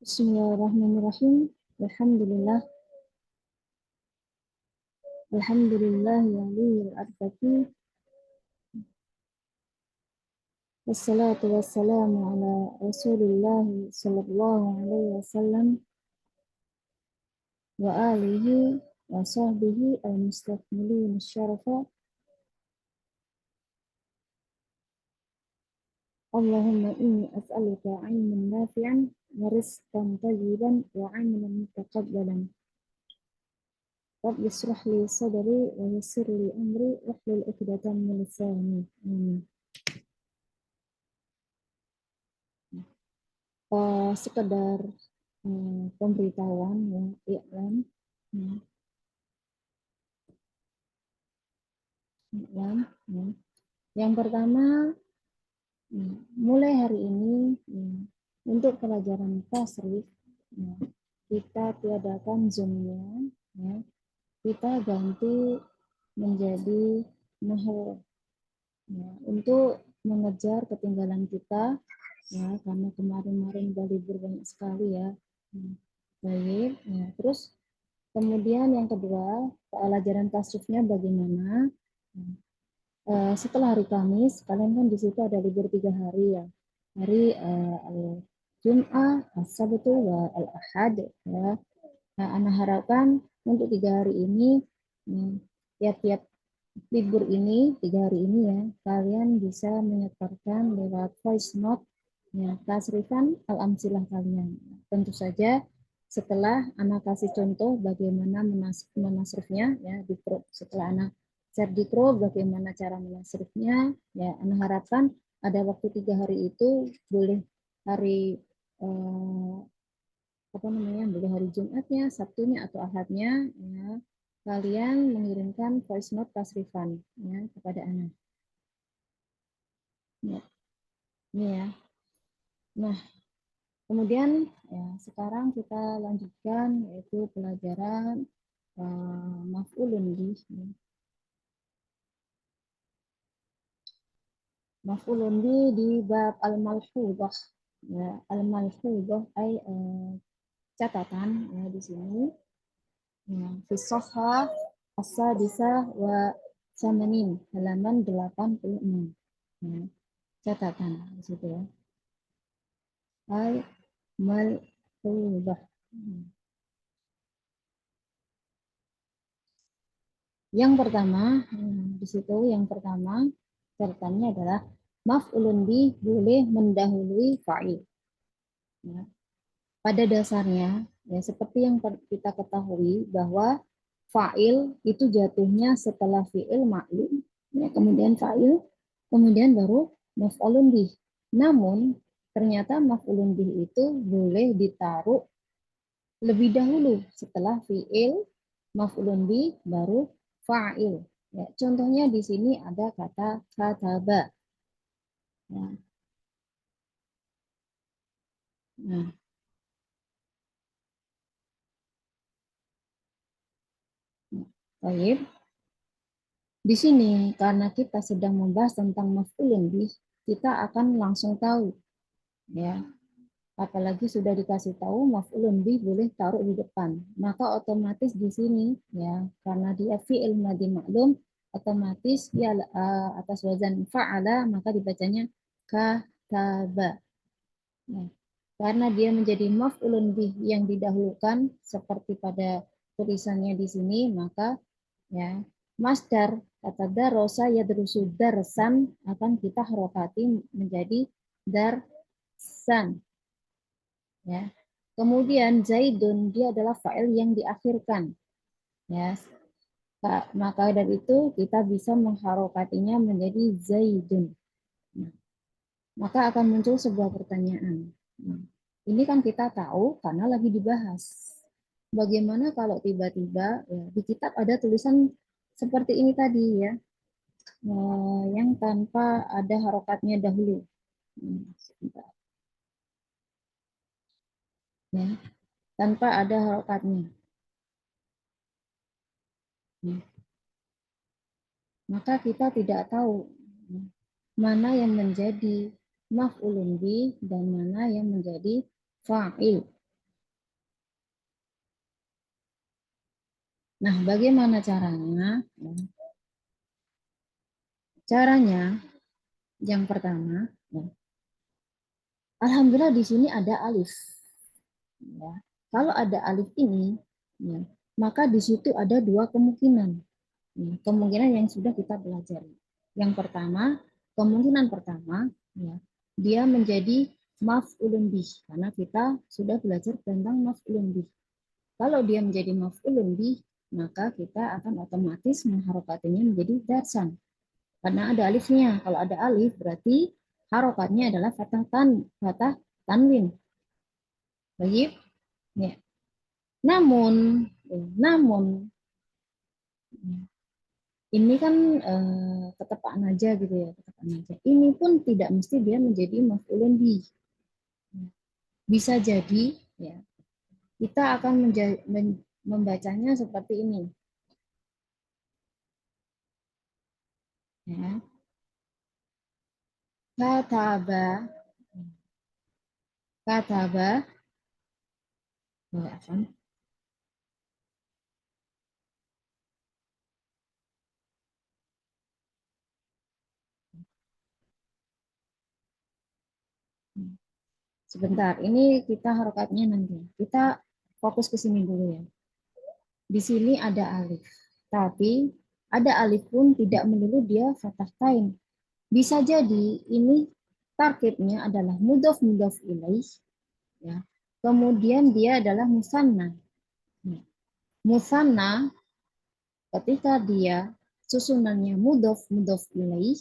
Bismillahirrahmanirrahim. Alhamdulillah. Alhamdulillah waliyil arbati. Wassalatu wassalamu ala Rasulillah sallallahu alaihi wasallam wa alihi wa sahbihi al-mustakmilin syarafa. Allahumma inni as'aluka ilman nafi'an wa rizqan tayyiban wa amalan mutaqabbalan. Rabbi ishrah li sadri wa yassir li amri wahlul 'uqdatam min lisani. Amin. Sekedar pemberitahuan ya, iklan. Iklan, ya. Yang pertama, mulai hari ini untuk pelajaran tasrif kita tiadakan Zoom-nya, ya. Kita ganti menjadi nahwu, ya, untuk mengejar ketinggalan kita, ya, karena kemarin-kemarin udah libur banyak sekali ya. Baik, ya. Terus kemudian yang kedua, pelajaran tasrifnya bagaimana? Setelah hari Kamis, kalian kan di situ ada libur 3 hari ya. Hari Jum'ah, As-Sabtu, Al-Ahad ya. Nah, Ana harapkan untuk 3 hari ini, tiap-tiap libur ini, 3 hari ini ya, kalian bisa menyetorkan lewat voice note ya, tasrifan al-amsilah kalian. Tentu saja setelah Ana kasih contoh bagaimana menasrifnya ya, setelah Ana share di grup bagaimana cara menasrifnya ya, Ana harapkan ada waktu 3 hari itu, boleh hari boleh hari Jumatnya, Sabtunya atau Ahadnya ya, kalian mengirimkan voice note tasrifan ya kepada Ana. Ya. Ini ya. Nah, kemudian ya sekarang kita lanjutkan yaitu pelajaran maf'ulun bih. Maf'ulun bih di bab al-malfudhah. Ya, al-malfudhah ay catatan ya di sini. Ya, fi shafhah as-sadisah wa samanin, halaman 86. Ya, catatan di situ ya. Al-malfudhah. Yang pertama, di situ yang pertama catatannya adalah maf'ulun bih boleh mendahului fa'il. Ya. Pada dasarnya, ya seperti yang kita ketahui bahwa fa'il itu jatuhnya setelah fi'il ma'lum, ya, kemudian fa'il, kemudian baru maf'ulun bih. Namun ternyata maf'ulun bih itu boleh ditaruh lebih dahulu setelah fi'il, maf'ulun bih, baru fa'il. Ya, contohnya di sini ada kata kataba. Ya. Nah, baik. Di sini karena kita sedang membahas tentang maf'ulun bih, kita akan langsung tahu, ya. Apalagi sudah dikasih tahu maf'ulun bih boleh taruh di depan, maka otomatis di sini ya karena dia fi'il madhi maklum, otomatis dia atas wazan fa'ala maka dibacanya kataba. Ya. Karena dia menjadi maf'ulun bih yang didahulukan seperti pada tulisannya di sini, maka ya masdar kata darosa yadrusu darsan akan kita harokati menjadi darsan. Ya. Kemudian Zaidun dia adalah fa'il yang diakhirkan. Ya. Maka dari itu kita bisa mengharokatinya menjadi Zaidun. Nah, maka akan muncul sebuah pertanyaan. Nah, ini kan kita tahu karena lagi dibahas. Bagaimana kalau tiba-tiba ya, di kitab ada tulisan seperti ini tadi ya, yang tanpa ada harokatnya dahulu. Ya, tanpa ada harokatnya. Maka kita tidak tahu mana yang menjadi maf'ulun bih dan mana yang menjadi fa'il. Nah, bagaimana caranya? Caranya yang pertama, ya, alhamdulillah di sini ada alif. Ya. Kalau ada alif ini, ya, maka di situ ada dua kemungkinan. Ya, kemungkinan yang sudah kita pelajari. Yang pertama, kemungkinan pertama, ya, dia menjadi maf'ulun bih, karena kita sudah belajar tentang maf'ulun bih. Kalau dia menjadi maf'ulun bih, maka kita akan otomatis mengharokatinya menjadi darsan. Karena ada alifnya. Kalau ada alif, berarti harokatnya adalah fatah tanwin. Baik. Ya. Namun, ini kan ketepaan aja gitu ya, ketepaan aja. Ini pun tidak mesti dia menjadi maf'ulun bih. Bisa jadi ya, kita akan membacanya seperti ini. Ya. Kataba, kataba, sebentar, ini kita harokatnya nanti. Kita fokus ke sini dulu ya. Di sini ada alif. Tapi ada alif pun tidak melulu dia fathah tain. Bisa jadi ini targetnya adalah mudhof mudhof ilaih, ya. Kemudian dia adalah musanna. Musanna ketika dia susunannya mudhof mudhof ilaih,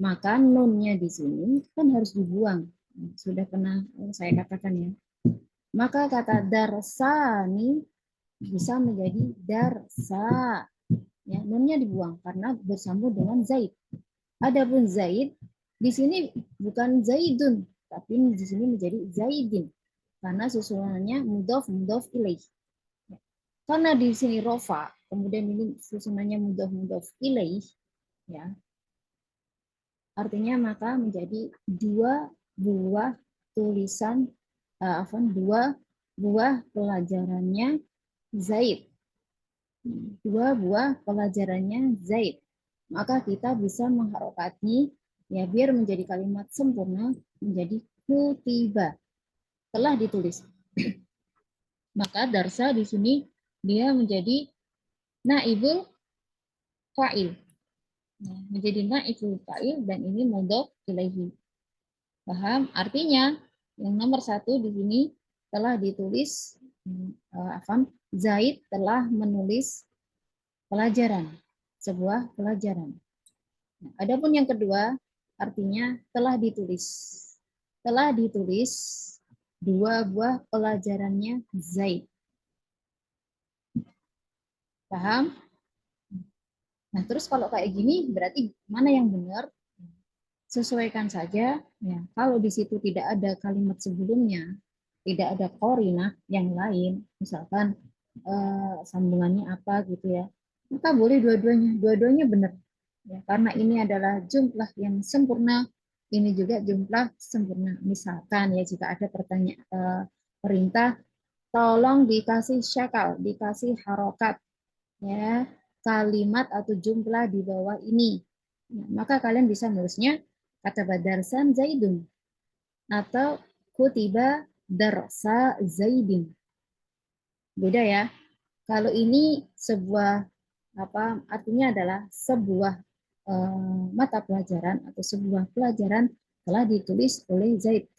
maka nunnya di sini kan harus dibuang. Sudah pernah saya katakan ya. Maka kata darsani bisa menjadi darsa. Ya, nunnya dibuang karena bersambung dengan zaid. Adapun zaid di sini bukan zaidun, tapi di sini menjadi zaidin karena susunannya mudhof mudhof ilaih. Karena di sini rofa, kemudian ini susunannya mudhof mudhof ilaih, ya. Artinya maka menjadi dua buah tulisan, dua buah pelajarannya Zaid. Dua buah pelajarannya Zaid. Maka kita bisa mengharokati ya biar menjadi kalimat sempurna menjadi kutiba. Telah ditulis. Maka darsa di sini dia menjadi naibul fa'il. Menjadi naibul fa'il dan ini mudhof ilaihi. Paham? Artinya yang nomor satu di sini telah ditulis Zaid telah menulis pelajaran, sebuah pelajaran. Nah, adapun yang kedua artinya telah ditulis. Telah ditulis dua buah pelajarannya Zaid. Paham? Nah, terus kalau kayak gini berarti mana yang benar? Sesuaikan saja ya. Kalau di situ tidak ada kalimat sebelumnya, tidak ada korina yang lain, misalkan sambungannya apa gitu ya, maka boleh dua-duanya benar ya, karena ini adalah jumlah yang sempurna, ini juga jumlah sempurna. Misalkan ya jika ada pertanyaan perintah tolong dikasih syakal, dikasih harokat ya kalimat atau jumlah di bawah ini. Nah, maka kalian bisa nulisnya kata badarsan Zaidun atau kutiba darsa Zaidin. Beda ya. Kalau ini sebuah artinya adalah sebuah mata pelajaran atau sebuah pelajaran telah ditulis oleh Zaid,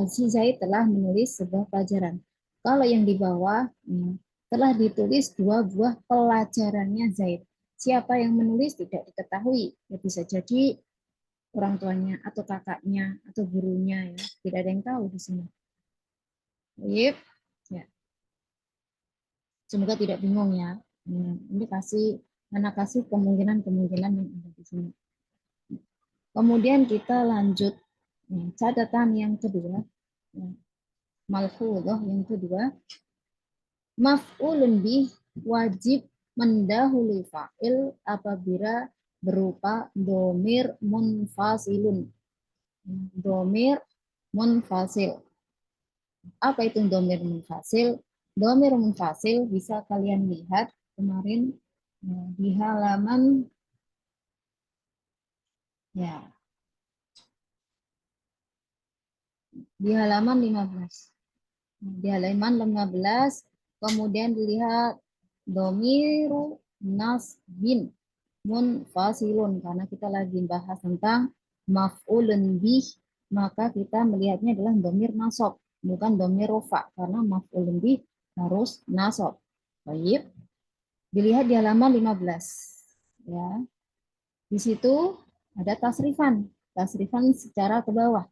si Zaid telah menulis sebuah pelajaran. Kalau yang di bawah telah ditulis dua buah pelajarannya Zaid. Siapa yang menulis tidak diketahui. Ya, bisa jadi orang tuanya atau kakaknya atau gurunya ya. Tidak ada yang tahu di sini. Baik. Ya. Semoga tidak bingung ya. Ini kasih kemungkinan-kemungkinan yang ada di sini. Kemudian kita lanjut catatan yang kedua. Malhudhah yang kedua. Maf'ulun bih wajib mendahului fa'il apabila berupa domir munfasilun. Domir munfasil. Apa itu domir munfasil? Dhamir munfasil bisa kalian lihat kemarin di halaman ya di halaman 15. Di halaman 15 kemudian dilihat domiru nasbin munfasilun karena kita lagi bahas tentang maf'ulun bih, maka kita melihatnya adalah domir nasab bukan domir rofa karena maf'ulun bih harus nasab. Baik, dilihat di halaman 15 ya. Di situ ada tasrifan secara ke bawah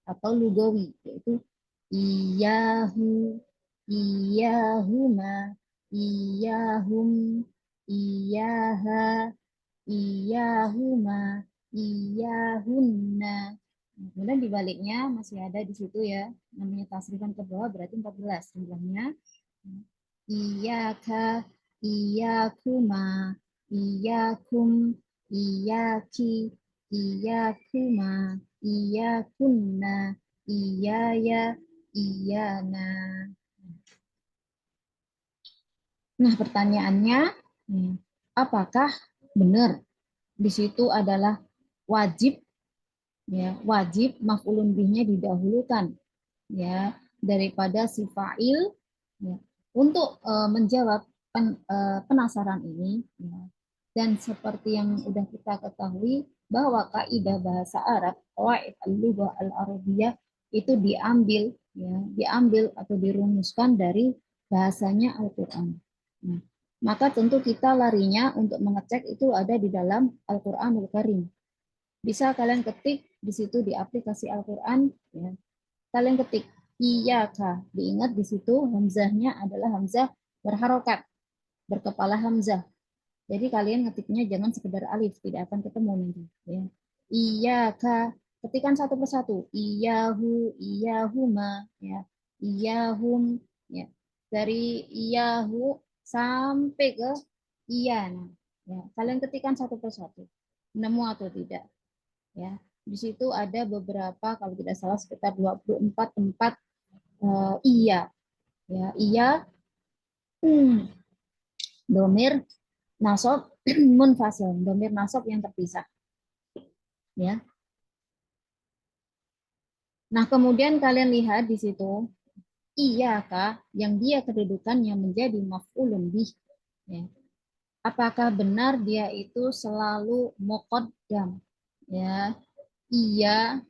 atau lugawi, yaitu iyahu, iyahuma, iyahum, iyaha, iyahuma, iyahunna. Kemudian dibaliknya masih ada di situ ya, namanya tasrifan ke bawah berarti 14 jumlahnya. Iyaka, iyakuma, iyakum, iyaki, iyakuma, iyakunna, iyaya, iyana. Nah, pertanyaannya, apakah benar di situ adalah wajib ya, wajib maf'ulun bihnya didahulukan ya daripada si fa'il ya. Untuk menjawab penasaran ini ya, dan seperti yang sudah kita ketahui bahwa kaidah bahasa Arab, qawaid al-lughah al-arabiyah itu diambil atau dirumuskan dari bahasanya Al-Qur'an. Nah, maka tentu kita larinya untuk mengecek itu ada di dalam Al-Qur'anul Karim. Bisa kalian ketik di situ di aplikasi Al-Qur'an ya. Kalian ketik iyaka. Diingat di situ hamzahnya adalah hamzah berharokat, berkepala hamzah. Jadi kalian ngetiknya jangan sekedar alif, tidak akan ketemu nanti. Ya. Iyaka, ketikan satu persatu. Iyahu, iyahuma, ya. Iyahum, ya. Dari iyahu sampai ke iyana. Ya. Kalian ketikan satu persatu. Nemu atau tidak? Ya. Di situ ada beberapa, kalau tidak salah sekitar 24 tempat iya. Ya, iya, domir nasab munfasil, domir nasab yang terpisah. Ya. Nah, kemudian kalian lihat di situ iyaka yang dia kedudukannya menjadi maf'ulun bih. Ya. Apakah benar dia itu selalu muqaddam? Ya, iya,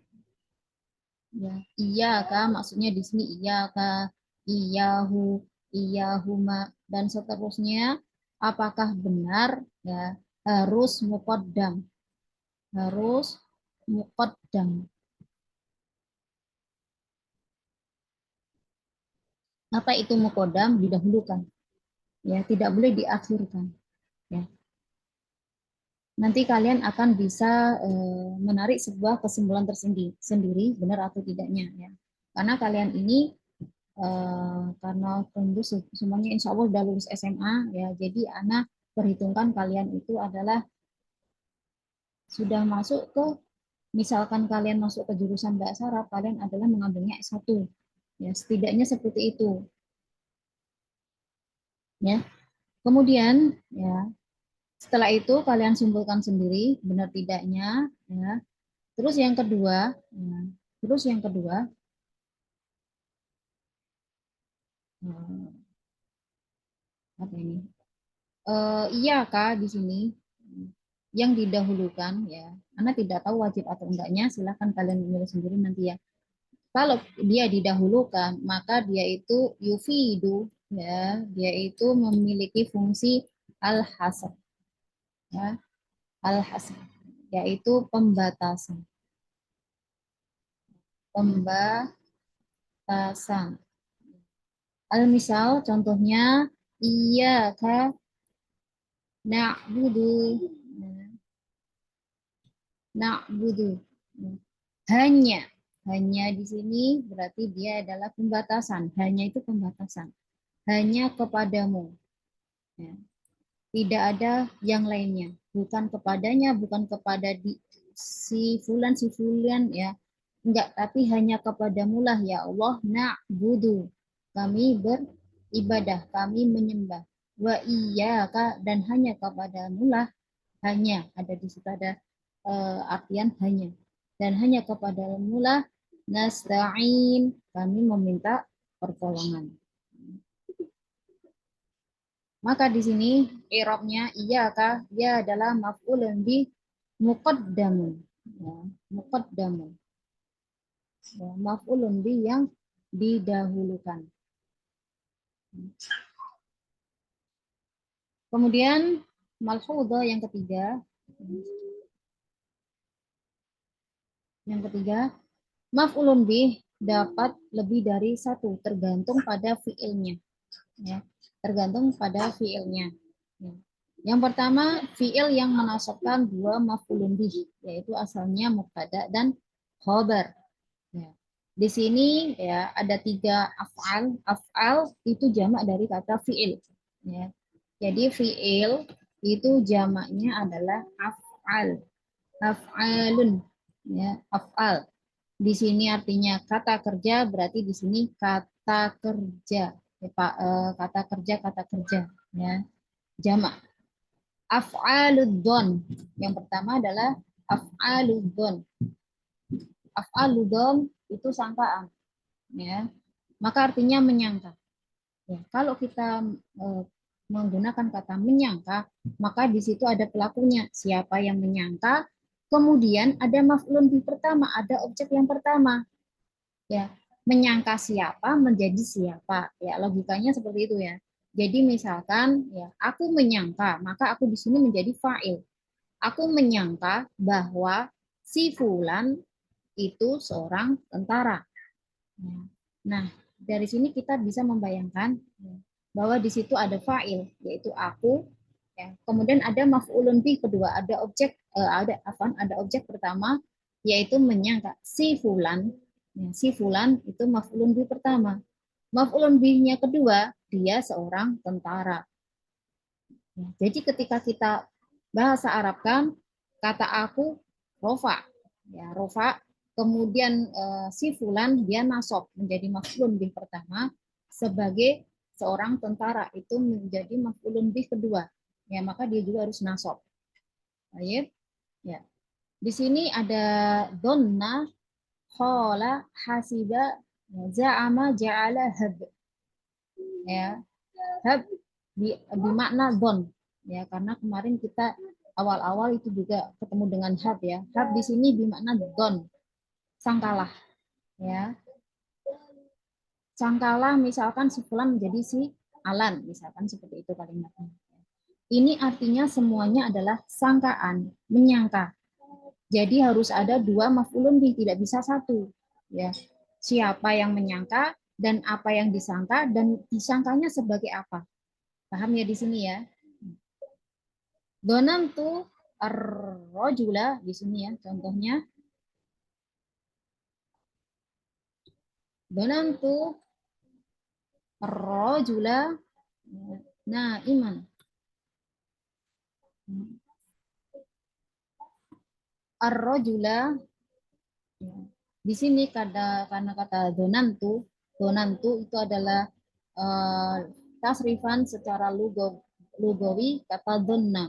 ya, iyaka maksudnya di sini iyaka, iyahu, iyahuma dan seterusnya. Apakah benar ya harus muqaddam? Harus muqaddam. Apa itu muqaddam? Didahulukan. Ya, tidak boleh diakhirkan. Ya. Nanti kalian akan bisa menarik sebuah kesimpulan tersendiri, benar atau tidaknya. Ya. Karena kalian ini karena tentu semuanya insya Allah sudah lulus SMA, ya. Jadi Ana perhitungkan kalian itu adalah sudah masuk ke, misalkan kalian masuk ke jurusan bahasa Arab, kalian adalah mengambilnya S1. Ya, setidaknya seperti itu. Ya. Kemudian ya setelah itu kalian simpulkan sendiri benar tidaknya ya. Terus yang kedua, ya, terus yang kedua apa ini? Iya Kak di sini yang didahulukan ya. Anda tidak tahu wajib atau enggaknya, silahkan kalian memilih sendiri nanti ya. Kalau dia didahulukan, maka dia itu yufidu ya, dia itu memiliki fungsi al-hasab ya, al-hasab yaitu pembatasan. Pembatasan. Al-misal contohnya iyyaka na'budu. Na'budu. Hanya. Hanya di sini berarti dia adalah pembatasan. Hanya itu pembatasan. Hanya kepadamu. Ya. Tidak ada yang lainnya. Bukan kepadanya, bukan kepada si fulan ya. Enggak, tapi hanya kepadamu lah ya Allah na'budu. Kami ibadah, kami menyembah. Wa iyyaka, dan hanya kepadamu lah, hanya ada di situ ada artian hanya, dan hanya kepadamu lah nasta'in, kami meminta pertolongan. Maka di sini i'rabnya iyyaka, ia adalah maf'ulun bi muqaddamun. Ya, muqaddamun. Ya, maf'ulun bi yang didahulukan. Kemudian malhudhah yang ketiga. Yang ketiga, maf'ulun bih dapat lebih dari satu, tergantung pada fiilnya. Ya, tergantung pada fiilnya. Ya. Yang pertama, fiil yang menasabkan dua maf'ulun bih, yaitu asalnya mubtada dan khobar. Ya. Di sini ya ada tiga af'al. Af'al itu jamak dari kata fiil. Ya. Jadi fiil itu jamaknya adalah af'al. Af'alun. Ya, af'al. Di sini artinya kata kerja, berarti di sini kata kerja. Ya, Pak, kata kerja, kata kerja. Ya, jamak. Af'aluddon. Yang pertama adalah af'aluddon. Af'aluddon itu sangkaan. Ya, maka artinya menyangka. Ya, kalau kita menggunakan kata menyangka, maka di situ ada pelakunya. Siapa yang menyangka? Kemudian ada maf'ulun bih pertama, ada objek yang pertama. Ya, menyangka siapa menjadi siapa. Ya, logikanya seperti itu ya. Jadi misalkan ya, aku menyangka, maka aku di sini menjadi fa'il. Aku menyangka bahwa si fulan itu seorang tentara. Ya. Nah, dari sini kita bisa membayangkan ya, bahwa di situ ada fa'il, yaitu aku. Ya. Kemudian ada maf'ulun bih kedua, ada objek ada objek pertama, yaitu menyangka si fulan. Ya, si fulan itu maf'ulun bih pertama. Maf'ulun bihnya kedua, dia seorang tentara. Ya, jadi ketika kita bahasa Arabkan, kata aku rofa, ya rofa. Kemudian si fulan dia nasab menjadi maf'ulun bih pertama sebagai seorang tentara, itu menjadi maf'ulun bih kedua. Ya, maka dia juga harus nasab. Baik. Ya. Di sini ada donna, khola, hasiba, za'ama, ja'ala, hab. Ya, hab bermakna don. Ya, karena kemarin kita awal-awal itu juga ketemu dengan hab ya. Hab di sini bermakna don, sangkalah. Ya, sangkalah misalkan si fulan menjadi si Alan, misalkan seperti itu kalimatnya. Ini artinya semuanya adalah sangkaan, menyangka. Jadi harus ada dua maf'ulun bih, tidak bisa satu. Ya, siapa yang menyangka dan apa yang disangka dan disangkanya sebagai apa. Paham ya di sini ya? Donantu ar-rajula di sini ya contohnya. Donantu ar-rajula iman. Ar-rajula di sini karena kata donantu itu adalah tasrifan secara lugawi kata donna.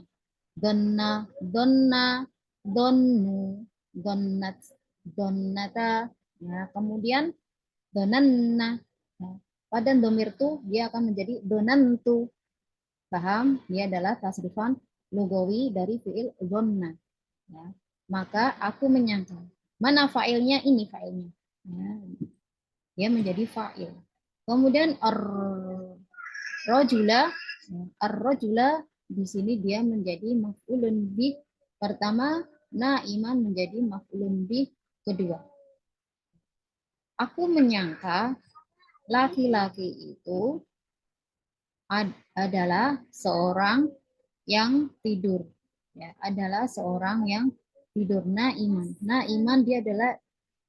Donna, donna, donnu, donnat, donnata. Ya, kemudian donanna. Nah, pada domir tuh dia akan menjadi donantu. Paham? Dia adalah tasrifan lugawi dari fiil donna. Ya. Maka aku menyangka. Mana fa'ilnya? Ini fa'ilnya. Ya. Dia menjadi fa'il. Kemudian ar-rajula. Ar-rajula di sini dia menjadi maf'ulun bih pertama, iman menjadi maf'ulun bih kedua. Aku menyangka laki-laki itu adalah seorang yang tidur. Ya, adalah seorang yang tidur. Naiman dia adalah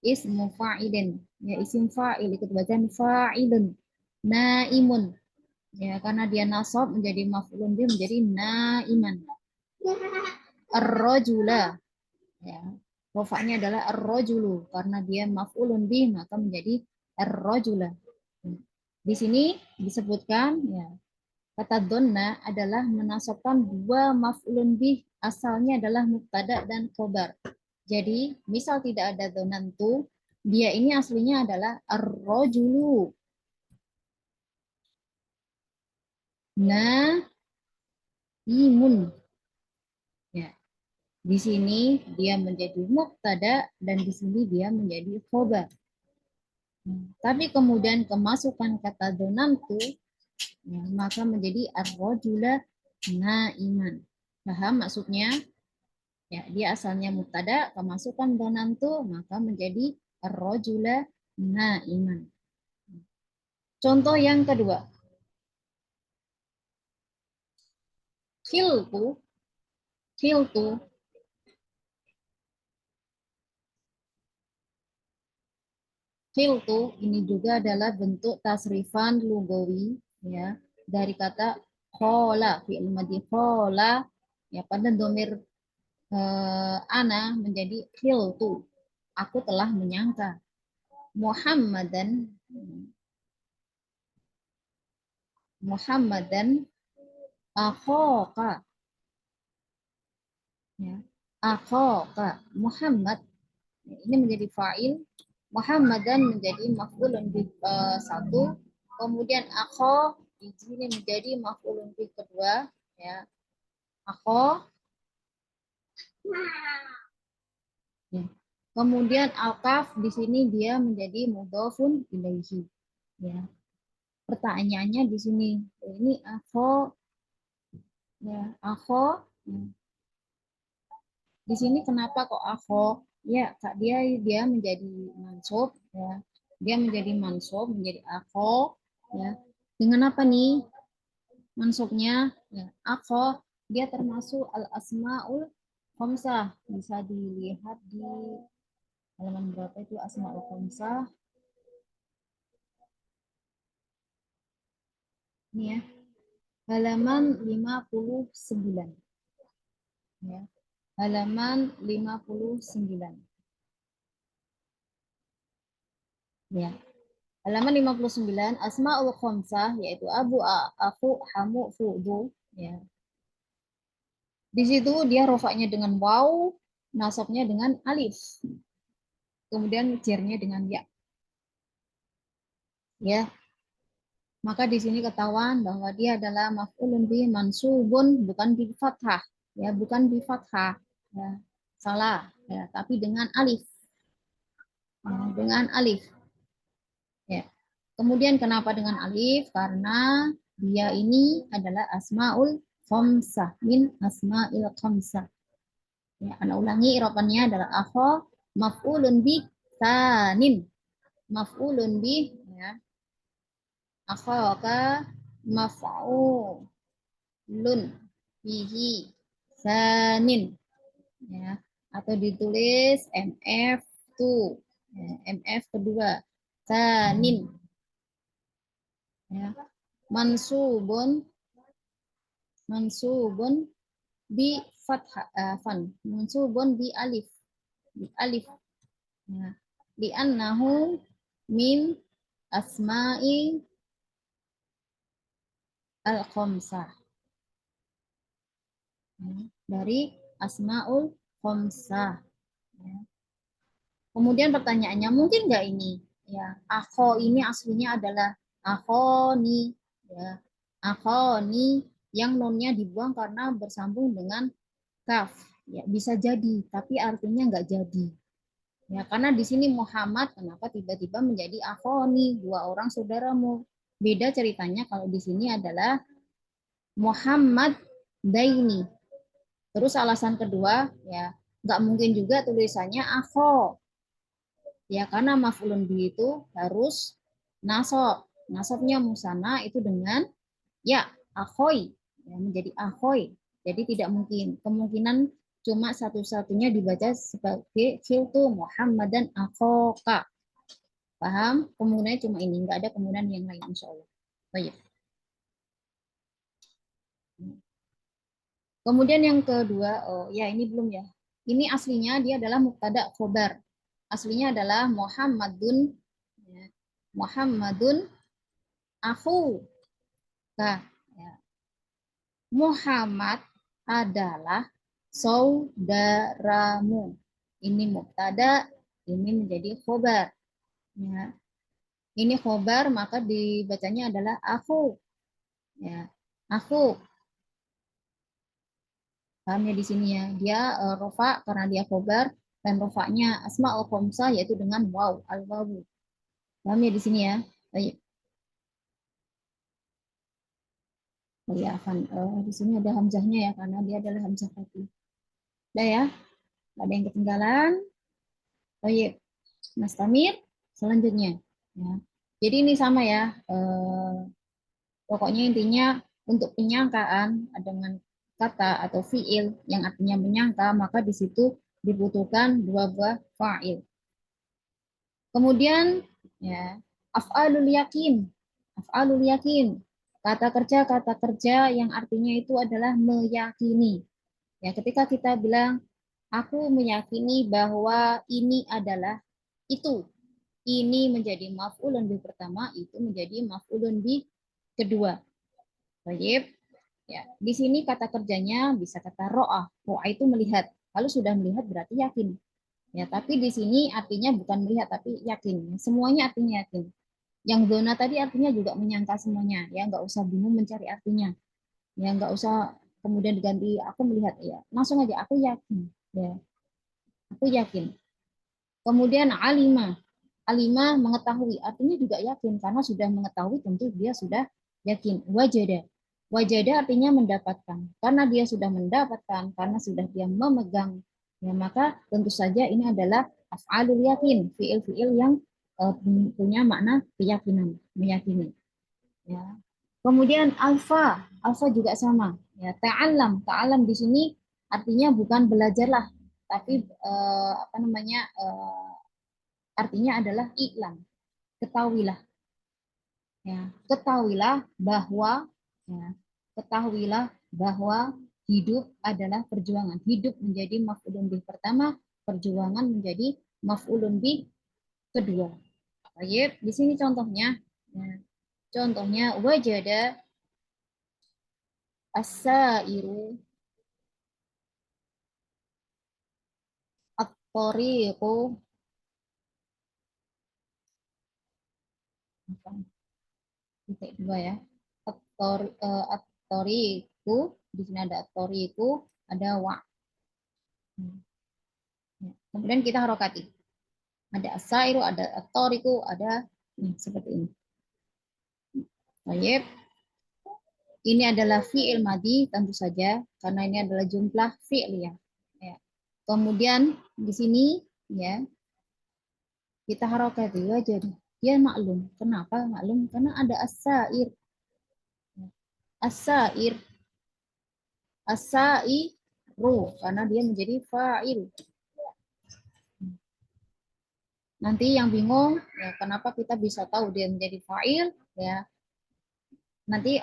ismu fa'ilin. Ya, isim fa'il itu bacaan fa'ilun. Naimun. Ya, karena dia nasab menjadi maf'ulun bih menjadi naiman. Ar-rajula. Ya, rofaknya adalah ar-rajulu karena dia maf'ulun bih maka menjadi ar-rajula. Di sini disebutkan ya, kata donna adalah menasabkan dua maf'ulun bih, asalnya adalah mubtada dan khobar. Jadi, misal tidak ada donantu, dia ini aslinya adalah ar-rajulu. Naimun. Ya, di sini dia menjadi mubtada dan di sini dia menjadi khobar. Tapi kemudian kemasukan kata donantu, ya, maka menjadi ar-rajula naiman. Paham maksudnya? Ya, dia asalnya mubtada, kemasukan donantu, maka menjadi ar-rajula naiman. Contoh yang kedua, khiltu, khiltu, khiltu ini juga adalah bentuk tasrifan lugawi ya dari kata khola, fi'il madhi khola ya pada domir ana menjadi khiltu. Aku telah menyangka. Muhammadan, Muhammadan akhoka ya. Akhoka Muhammad ini menjadi fa'il, Muhammadan menjadi maf'ulun bi satu, kemudian akho di sini menjadi maf'ulun bi kedua ya. Akho ya. Kemudian al-kaf di sini dia menjadi mudhofun ilaihi ya. Pertanyaannya di sini ini akho ya, akho ya. Di sini kenapa kok akho? Ya, Kak, dia menjadi mansub ya. Dia menjadi mansub, menjadi akho ya. Dengan apa nih mansubnya? Ya, akho dia termasuk al-asmaul khamsah. Bisa dilihat di halaman berapa itu asmaul khamsah. Ini ya, halaman 59 ya. Halaman 59. Ya. Halaman 59, Asma'ul Khamsah, yaitu Abu, Aku, Hamu, Fudu. Ya. Di situ dia rofaknya dengan waw, nasabnya dengan alif. Kemudian jirnya dengan ya. Ya. Maka di sini ketahuan bahwa dia adalah maf'ulun bi mansubun, bukan bi fathah. Ya, bukan bi fathah. Ya. Salah. Ya, tapi dengan alif. Ya, dengan alif. Ya. Kemudian kenapa dengan alif? Karena dia ini adalah asmaul khamsah min asma'il khamsah. Ya, Anda ulangi irabannya adalah akho maf'ulun bi tanin. Maf'ulun bi ya. Akhaka maf'ulun bihi sanin ya. Atau ditulis MF tuh. Ya, MF kedua. Sanin ya. Mansubun mansubun bi fathah fan mansubun bi alif ya. Di annahu min asma'i al khamsah ya. Dari asmaul khamsah ya. Kemudian pertanyaannya mungkin nggak ini ya akho ini aslinya adalah akhoni ya akhoni yang nonnya dibuang karena bersambung dengan kaf ya bisa jadi tapi artinya nggak jadi ya karena di sini Muhammad kenapa tiba-tiba menjadi akhoni dua orang saudaramu beda ceritanya kalau di sini adalah Muhammad Daini terus alasan kedua ya nggak mungkin juga tulisannya akho ya karena maf'ulun bi itu harus nasab nasabnya musana itu dengan ya akhoy ya, menjadi akhoy jadi tidak mungkin kemungkinan cuma satu-satunya dibaca sebagai filtu Muhammadan akhoka paham kemungkinannya cuma ini nggak ada kemungkinan yang lain insya Allah baik. Kemudian yang kedua oh ya ini belum ya ini aslinya dia adalah mubtada khobar aslinya adalah Muhammadun ya. Muhammadun Aku. Nah, ya. Muhammad adalah saudaramu. Ini mubtada, ini menjadi khobar. Ya. Ini khobar, maka dibacanya adalah aku. Ya. Aku. Paham ya di sini ya. Dia rofa karena dia khobar dan rofanya asma'ul khamsah yaitu dengan waw, al-wawu. Paham ya di sini ya. Baik. Oh ya, di sini ada hamzahnya ya karena dia adalah hamzah fatih. Udah ya, nggak ada yang ketinggalan. Baik, Mas Tamir, selanjutnya. Ya. Jadi ini sama ya. Pokoknya intinya untuk penyangkaan dengan kata atau fiil yang artinya menyangka, maka di situ dibutuhkan dua buah fa'il. Kemudian ya, af'alul yakin. Af'alul yakin. Kata kerja yang artinya itu adalah meyakini. Ya, ketika kita bilang aku meyakini bahwa ini adalah itu. Ini menjadi maf'ulun bih pertama, itu menjadi maf'ulun bih kedua. Baik. Ya, di sini kata kerjanya bisa kata ro'ah. Ro'ah itu melihat. Kalau sudah melihat berarti yakin. Ya, tapi di sini artinya bukan melihat tapi yakin. Semuanya artinya yakin. Yang zona tadi artinya juga menyangka semuanya. Ya, nggak usah bingung mencari artinya. Ya, nggak usah kemudian diganti aku melihat ya. Langsung aja aku yakin. Ya, aku yakin. Kemudian alima. Alima mengetahui. Artinya juga yakin karena sudah mengetahui tentu dia sudah yakin. Wajada. Wajada artinya mendapatkan. Karena dia sudah mendapatkan, karena sudah dia memegang, ya maka tentu saja ini adalah af'alul yakin, fiil-fiil yang punya makna keyakinan, meyakini. Ya. Kemudian alfa, alfa juga sama. Ya, ta'alam di sini artinya bukan belajarlah, tapi apa namanya artinya adalah iklan, ketahuilah. Ya, ketahuilah bahwa ya, ketahuilah bahwa hidup adalah perjuangan. Hidup menjadi maf'ulun bih pertama, perjuangan menjadi maf'ulun bih kedua. Baik, di sini contohnya. Ya, contohnya wajada as-sairu at-tariqu titik dua ya. At-tariqu di sini ada at-tariqu, ada wa. Ya. Kemudian kita harokati. Ada asairu, ada atoriku, ada seperti ini. Baik. Ini adalah fi'il madi tentu saja karena ini adalah jumlah fi'il ya. Ya. Kemudian di sini ya kita harokati wajah dia maklum. Kenapa maklum? Karena ada asair. Asair, asairu karena dia menjadi fa'il. Nanti yang bingung ya, kenapa kita bisa tahu dia menjadi fa'il ya nanti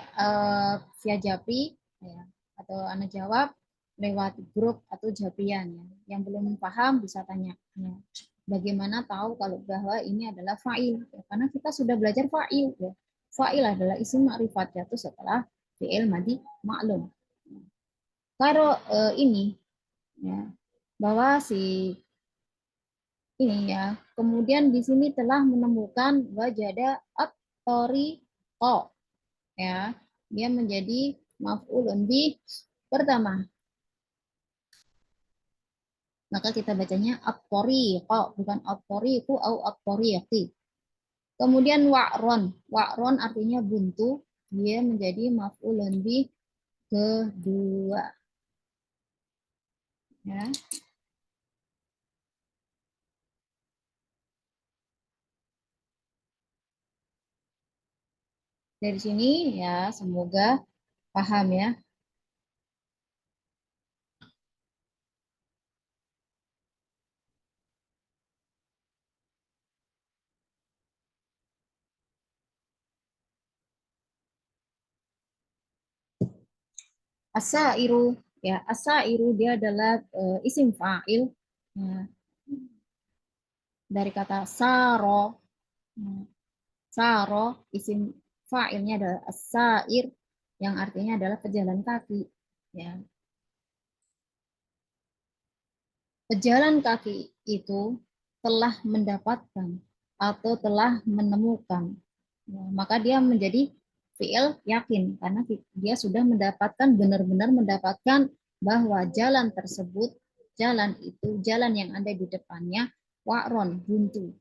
via Japri ya, atau Anda jawab lewat grup atau Japrian ya. Yang belum paham bisa tanya ya. Bagaimana tahu kalau bahwa ini adalah fa'il ya, karena kita sudah belajar fa'il ya. Fa'il adalah isim ma'rifat jatuh setelah fi'il madi maklum. Kalau ini ya bahwa si ini ya kemudian di sini telah menemukan wajada at-tariqa ya dia menjadi maf'ulun bih pertama maka kita bacanya at-tariqa bukan at-tariqu au at-tariqi. Kemudian wa'ron artinya buntu, dia menjadi maf'ulun bih kedua ya. Dari sini ya semoga paham ya. Asairu ya asairu dia adalah isim fa'il ya, dari kata saro. Ya. Saro isim fa'ilnya adalah as-sa'ir yang artinya adalah pejalan kaki. Ya, pejalan kaki itu telah mendapatkan atau telah menemukan. Ya, maka dia menjadi fi'il yakin karena dia sudah mendapatkan benar-benar mendapatkan bahwa jalan tersebut, jalan itu, jalan yang ada di depannya wa'ron, buntu.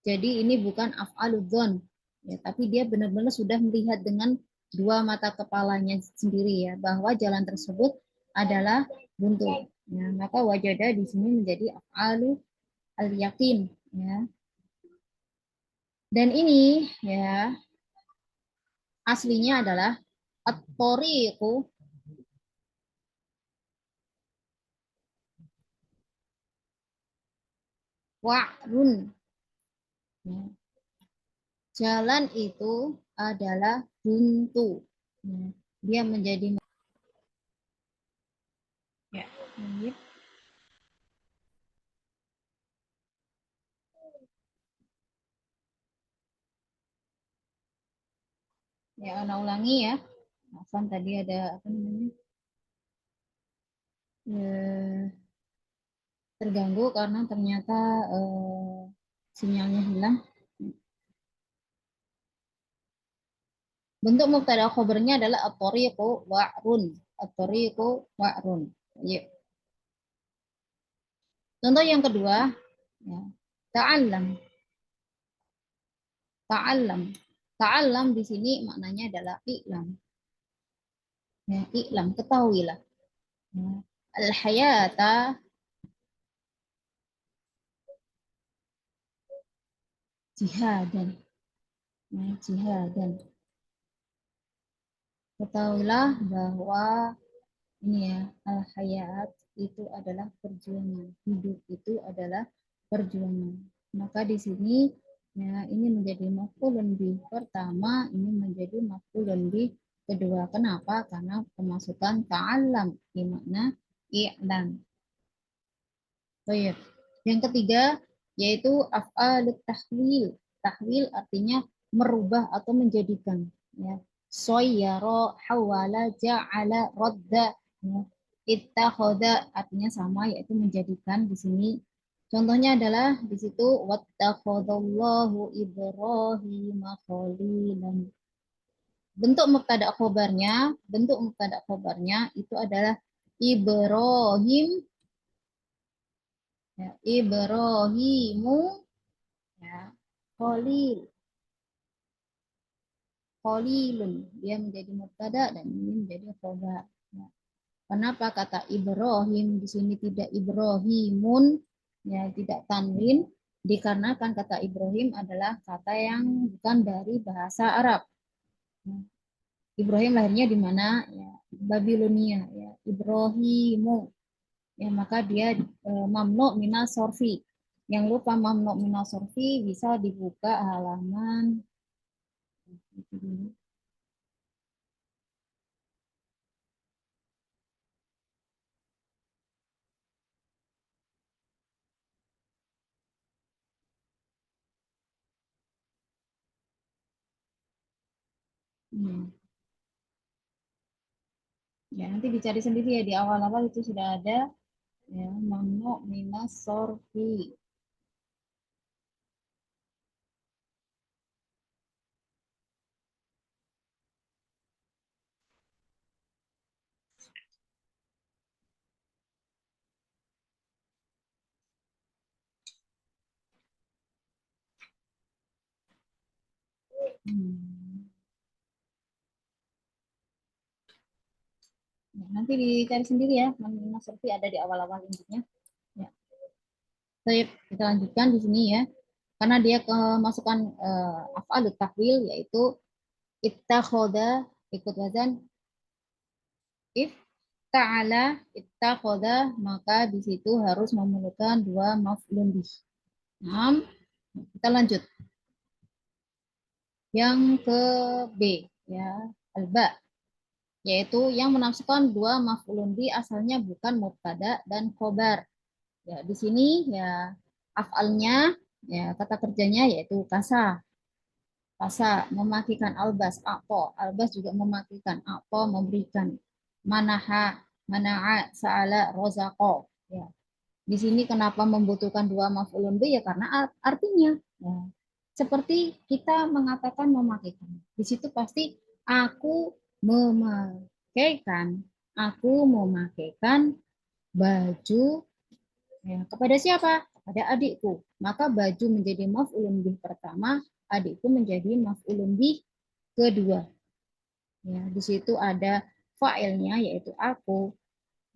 Jadi ini bukan af'aludzon, ya, tapi dia benar-benar sudah melihat dengan dua mata kepalanya sendiri ya bahwa jalan tersebut adalah buntu. Ya, maka wajada di sini menjadi af'alu al-yakin ya. Dan ini ya aslinya adalah at-tariqu wa'run. Ya. Jalan itu adalah buntu. Ya. Dia menjadi ya. Ya, Ana ulangi ya. Afan tadi ada apa namanya? Terganggu karena ternyata sinyalnya hilang. Bentuk mubtada khobarnya adalah at-tariqu wa'run. At-tariqu wa'run. Yuk. Contoh yang kedua, ya. Ta'allam. Ta'allam. Ta'allam di sini maknanya adalah i'lam. Ya, i'lam, ketahuilah. Ya. Al-hayata jihadan. Ya, jihadan. Ketahuilah bahwa ini ya, al-hayat itu adalah perjuangan. Hidup itu adalah perjuangan. Maka di sini ya ini menjadi maf'ulun bih pertama, ini menjadi maf'ulun bih kedua. Kenapa? Karena pemasukan ta'allam di makna i'lam. Baik. Yang ketiga yaitu af'alut tahwil. Tahwil artinya merubah atau menjadikan ya. Soyyara, hawala, ja'ala, radda ya. Ittakhadha artinya sama yaitu menjadikan di sini. Contohnya adalah di situ wattakhadallahu Ibrahim khalilan. Bentuk mubtada khobarnya itu adalah Ibrahim ya, Ibrahimu ya, Khalil, Khalilun. Dia menjadi mubtada dan ini menjadi khobar. Ya. Kenapa kata Ibrahim di sini tidak Ibrahimun, ya tidak tanwin? Dikarenakan kata Ibrahim adalah kata yang bukan dari bahasa Arab. Ya. Ibrahim lahirnya di mana? Ya, Babilonia. Ya. Ibrahimu. Ya, maka dia mamnu minal sorfi. Yang lupa mamnu minal sorfi bisa dibuka halaman hmm. Ya, nanti dicari sendiri ya di awal-awal itu sudah ada ya mamnu minas sorfi. Hmm. Ya, nanti dicari sendiri ya mamnu minas sorfi ada di awal-awal intinya. Ya. Baik, kita lanjutkan di sini ya. Karena dia kemasukan af'alut takwil yaitu ittakhoda ikut wazan if ta'ala ittakhoda maka di situ harus memerlukan dua maf'ulun bih. Nah, kita lanjut. Yang ke B ya, alba yaitu yang menafsirkan dua maf'ulun bi asalnya bukan mubtada dan khobar. Ya, di sini ya af'alnya ya kata kerjanya yaitu kasa. asa memakikan, albas ato, albas juga memakikan, ato memberikan, manaha, mana'a, sa'ala, rozako. Ya. Di sini kenapa membutuhkan dua maf'ulun bih ya karena artinya. Ya. Seperti kita mengatakan memakikan. Di situ pasti aku memakaikan, aku memakaikan baju ya, kepada siapa? Kepada adikku. Maka baju menjadi maf'ulun bih pertama, adikku menjadi maf'ulun bih kedua. Ya, di situ ada fa'ilnya yaitu aku.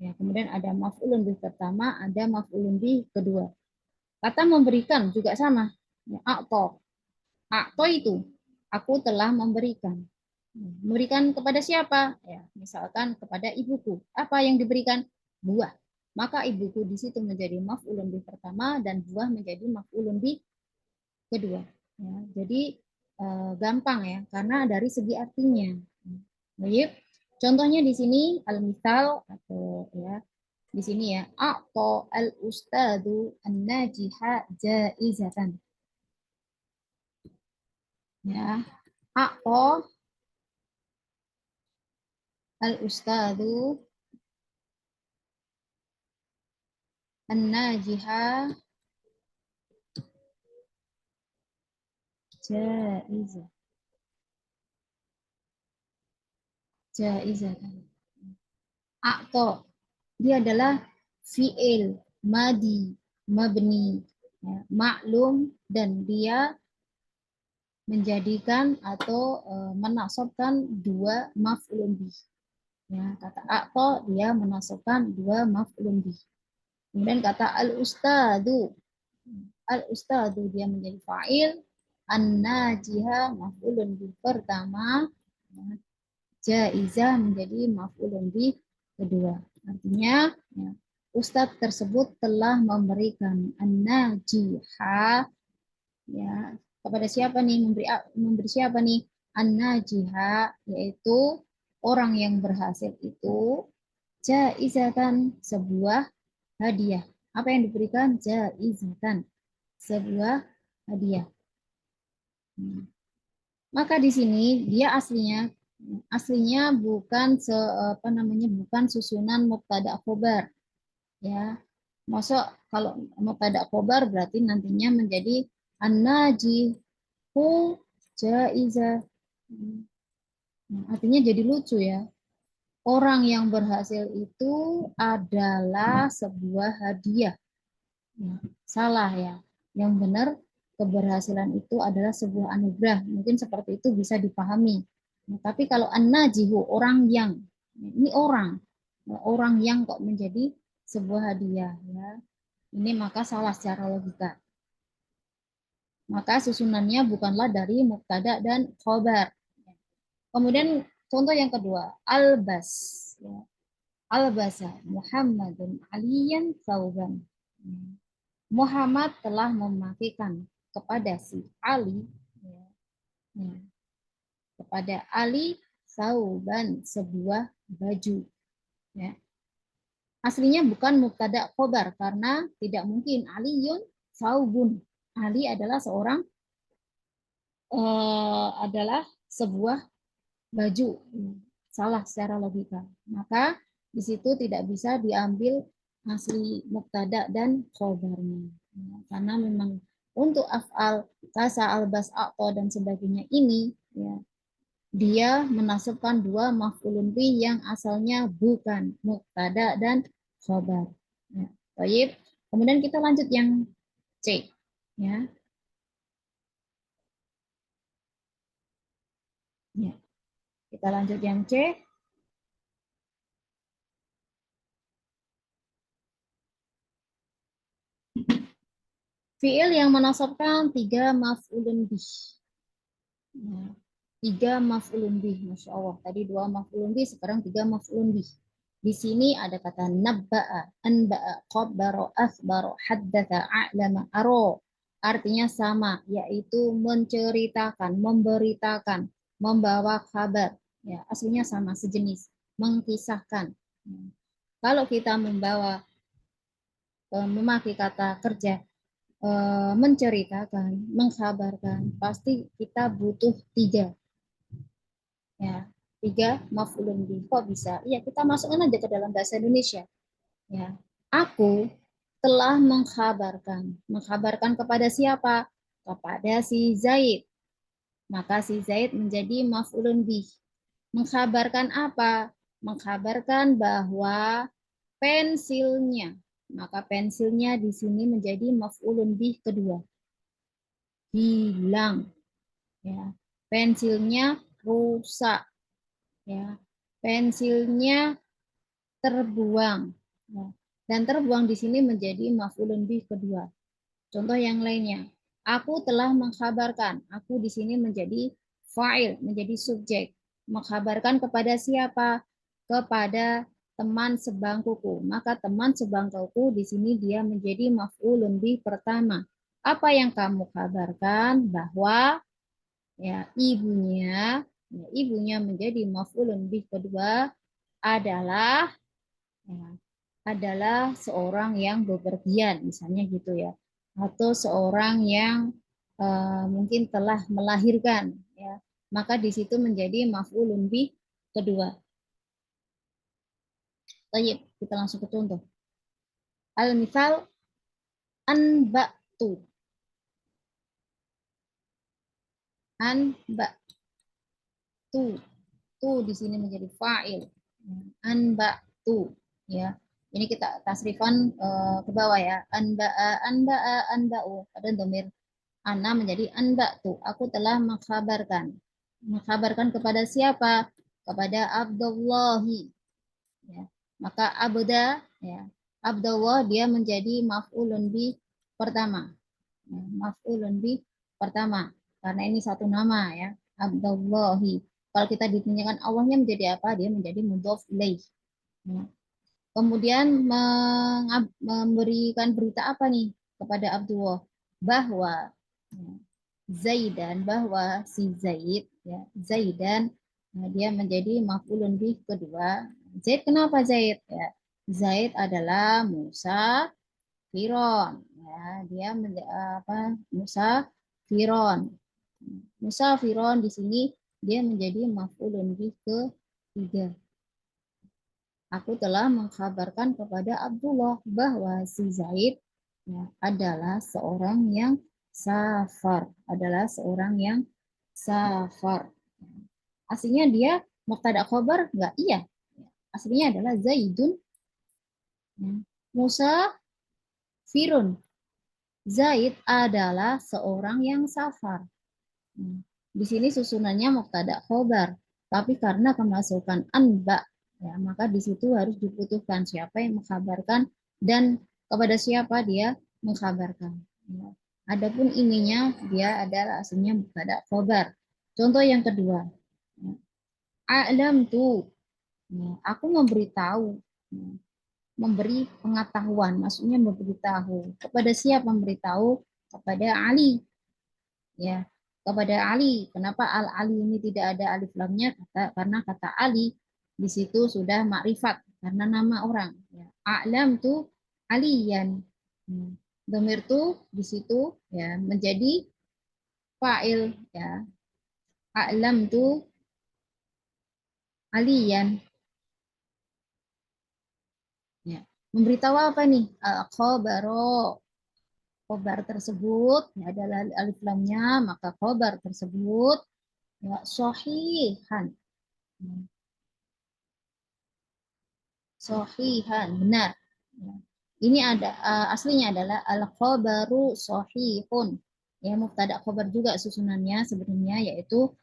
Ya, kemudian ada maf'ulun bih pertama, ada maf'ulun bih kedua. Kata memberikan juga sama. Ya, akto. Akto itu aku telah memberikan. Memberikan kepada siapa? Ya, misalkan kepada ibuku. Apa yang diberikan? Buah. Maka ibuku di situ menjadi maf'ulun bih pertama dan buah menjadi maf'ulun bih kedua. Ya, jadi gampang ya, karena dari segi artinya. Baik. Contohnya di sini al-misal atau ya di sini ya a'ta al-ustadu an-najiha jaizatan. Ya, a'ta al-ustadu an-najiha jaizah. Jaizatan. A'ta dia adalah fi'il madi mabni ya, maklum dan dia menjadikan atau menasabkan dua maf'ulun bih. Ya, kata a'ta dia menasabkan dua maf'ulun bih. Kemudian kata al-ustadu. Al-ustadu dia menjadi fa'il, an-najiha maf'ulun bih pertama, jaizah menjadi maf'ulun bih kedua. Artinya ya, ustadz tersebut telah memberikan an-najiha ya kepada siapa nih, memberi siapa nih, an-najiha yaitu orang yang berhasil itu jaizatan sebuah hadiah. Apa yang diberikan? Jaizatan sebuah hadiah. Maka di sini dia aslinya bukan apa namanya, bukan susunan mubtada khobar ya. Masuk kalau mubtada khobar berarti nantinya menjadi an-najihu jaizah. Artinya jadi lucu ya. Orang yang berhasil itu adalah sebuah hadiah. Ya, salah ya. Yang benar keberhasilan itu adalah sebuah anugerah. Mungkin seperti itu bisa dipahami. Nah, tapi kalau an-najihu orang yang, ini orang yang kok menjadi sebuah hadiah ya. Ini maka salah secara logika. Maka susunannya bukanlah dari mubtada dan khobar. Kemudian contoh yang kedua, albas. Ya. Albasa Muhammadun aliyan sauban. Muhammad telah memakaikan kepada si Ali ya, kepada Ali sauban sebuah baju ya. Aslinya bukan mubtada khobar karena tidak mungkin aliyun saubun. Ali adalah adalah sebuah baju. Salah secara logika. Maka di situ tidak bisa diambil asli mubtada dan khobarnya. Karena memang untuk af'al kasa, albas, a'to dan sebagainya ini ya, dia menasabkan dua maf'ulun bih yang asalnya bukan mubtada dan khobar. Ya. Baik. Kemudian kita lanjut yang C. Ya. Ya. Kita lanjut yang C. Fi'il yang menasabkan tiga maf'ulun bih. Ya. Tiga maf'ulun bih, Masya Allah. Tadi dua maf'ulun bih, sekarang tiga maf'ulun bih. Di sini ada kata nabba'a, anba'a, khabbaro, akhbaro, haddatha, a'lama, aro. Artinya sama, yaitu menceritakan, memberitakan, membawa kabar. Ya, aslinya sama, sejenis, mengkisahkan. Kalau kita memakai kata kerja, menceritakan, mengkabarkan, pasti kita butuh tiga, ya, tiga maf'ulun bih. Kok bisa? Iya, kita masukkan aja ke dalam bahasa Indonesia. Ya, aku telah mengkabarkan. Mengkabarkan kepada siapa? Kepada si Zaid. Maka si Zaid menjadi maf'ulun bih. Mengkabarkan apa? Mengkabarkan bahwa pensilnya. Maka pensilnya di sini menjadi maf'ulun bih kedua. Hilang. Ya. Pensilnya rusak. Ya. Pensilnya terbuang. Ya. Dan terbuang di sini menjadi maf'ulun bih kedua. Contoh yang lainnya. Aku telah mengkabarkan. Aku di sini menjadi fa'il, menjadi subjek. Mengkabarkan kepada siapa? Kepada teman sebangkuku. Maka teman sebangkuku di sini dia menjadi maf'ulun bih pertama. Apa yang kamu kabarkan? Bahwa ya ibunya menjadi maf'ulun bih kedua adalah ya, adalah seorang yang bepergian, misalnya gitu ya, atau seorang yang mungkin telah melahirkan, ya, maka di situ menjadi maf'ulun bih kedua. Baik, kita langsung ke contoh. Al-misal anba'tu. Anba'tu. Tu di sini menjadi fa'il. Anba'tu. Ya. Ini kita tasrifan ke bawah ya. Anba'u. Ada domir ana menjadi anba'tu. Aku telah mengkabarkan. Mengkabarkan kepada siapa? Kepada Abdullahi. Ya. Maka abda, ya, Abdullah dia menjadi maf'ulun bi pertama. Ya, maf'ulun bi pertama. Karena ini satu nama ya. Abdullahi. Kalau kita ditanyakan Allahnya menjadi apa? Dia menjadi mudhof ilaih. Ya. Kemudian memberikan berita apa nih kepada Abdullah? Bahwa ya, Zaidan, bahwa si Zaid, ya, Zaidan, nah, dia menjadi maf'ulun bih kedua. Zaid kenapa Zaid? Ya, Zaid adalah Musa Firon. Ya, dia apa? Musa Firon. Musa Firon di sini dia menjadi maf'ulun bih ketiga. Aku telah mengkabarkan kepada Abdullah bahwa si Zaid ya, adalah seorang yang safar, adalah seorang yang safar. Aslinya dia mubtada khobar enggak? Iya. Aslinya adalah Zaidun ya. Musa Firun. Zaid adalah seorang yang safar. Di sini susunannya mubtada khobar, tapi karena kemasukan anba, ya, maka di situ harus dibutuhkan siapa yang mengkabarkan dan kepada siapa dia mengkabarkan. Ya. Adapun ininya dia adalah aslinya mubtada khobar. Contoh yang kedua, ya. A'lam tu, ya, aku memberitahu, ya, memberi pengetahuan, maksudnya memberitahu kepada siapa memberitahu kepada Ali, ya, kepada Ali. Kenapa al-Ali ini tidak ada alif lamnya? Karena kata Ali di situ sudah makrifat karena nama orang. Ya. A'lam tu aliyan. Domir tu di situ ya menjadi fa'il ya. A'lam tu aliyan. Ya. Memberitahu apa nih? Al-khabaro. Khobar tersebut ya, adalah alif lamnya, maka khobar tersebut ya sohihan. Sohihan, benar. Ya. Ini ada aslinya adalah al-khabaru sohihun. Ya, mubtada khabar juga susunannya sebenarnya yaitu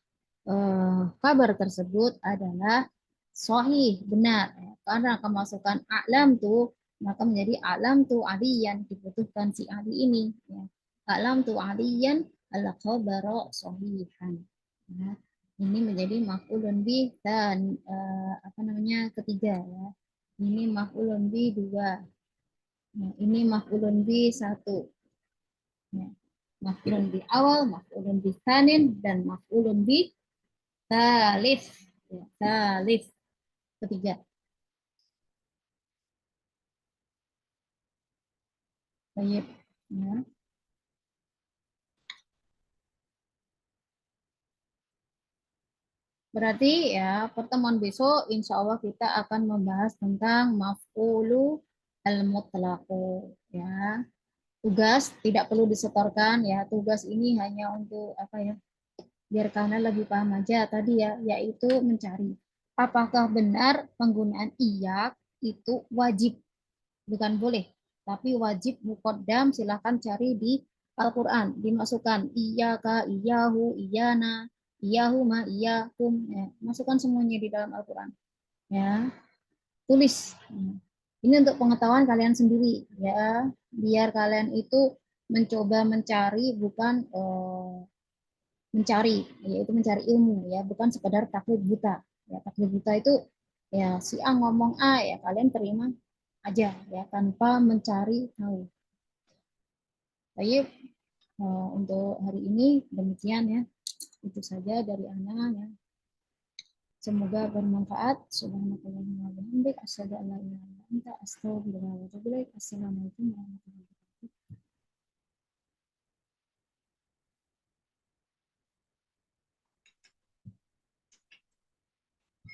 kabar tersebut adalah sohih, benar. Ya. Karena kemasukan a'lam tuh maka menjadi a'lam tu aliyan, dibutuhkan si ali ini. Ya. A'lam tu aliyan al-khabaru sohihan. Ya. Ini menjadi maf'ulun bih dan apa namanya ketiga ya. Ini maf'ulun bi 2. Nah, ini maf'ulun bi 1. Ya. Maf'ulun bi awal, maf'ulun bi tsanin, dan maf'ulun bi tsalits. Ya, tsalits ketiga. Baik. Ya. Berarti ya pertemuan besok insya Allah kita akan membahas tentang maf'ulu al-mutlaqu ya. Tugas tidak perlu disetorkan ya. Tugas ini hanya untuk apa ya? Biar kalian lebih paham aja tadi ya, yaitu mencari apakah benar penggunaan iyak itu wajib, bukan boleh, tapi wajib muqaddam. Silahkan cari di Al-Quran, dimasukkan iyaka, iyahu, iyana, iyahuma, iyakum, ya. Masukkan semuanya di dalam Al-Quran. Ya, tulis. Ini untuk pengetahuan kalian sendiri, ya, biar kalian itu mencoba mencari, bukan mencari, yaitu mencari ilmu, ya, bukan sekedar taklid buta. Ya, taklid buta itu ya si A ngomong A, ya kalian terima aja ya tanpa mencari tahu. Baik, untuk hari ini demikian ya. Itu saja dari Ana ya. Semoga bermanfaat. Subhanakallahumma wa bihamdik asyhadu an la ilaha illa anta astaghfiruka wa atubu ilaik. Assalamualaikum warahmatullahi wabarakatuh.